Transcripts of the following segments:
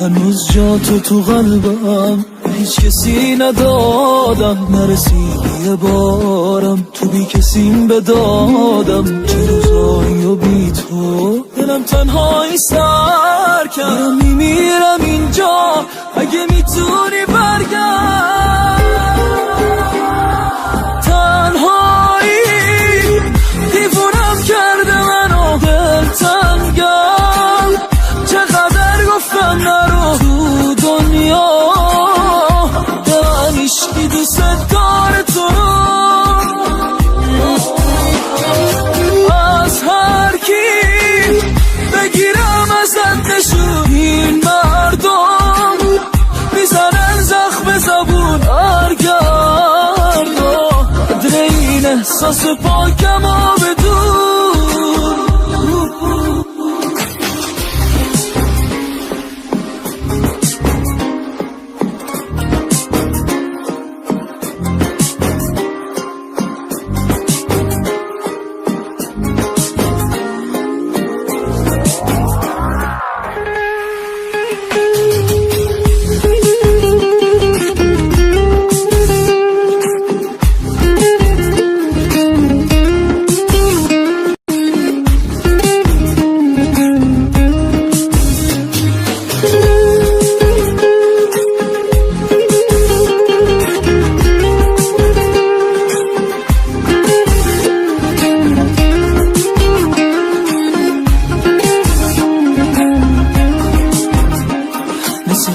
هنوز جا تو قلبم هیچ کسی ندادم، نرسیدی یه بارم تو بی کسیم بدادم. چه روزایی و بی تو دلم تنهایی سر کرد، میمیرم اینجا اگه میتونی برگرد. تنهایی دیوونم کرده منو، دلتنگم چقدر گفتم نرو تو دنیا، من عشقی دوست داره تو رو. از هر کی بگیرم ازت نشون، این مردم میزنن زخم زبون هرگرد. قدر این احساس پاکم و بدون.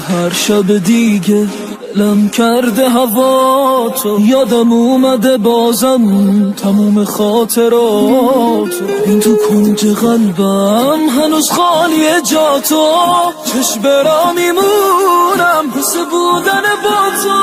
هر شب دیگه دلم کرده هوا تو، یادم اومده بازم تموم خاطرات. این تو کنج قلبم هنوز خالیه جا تو، چشم برا میمونم حس بودن با تو.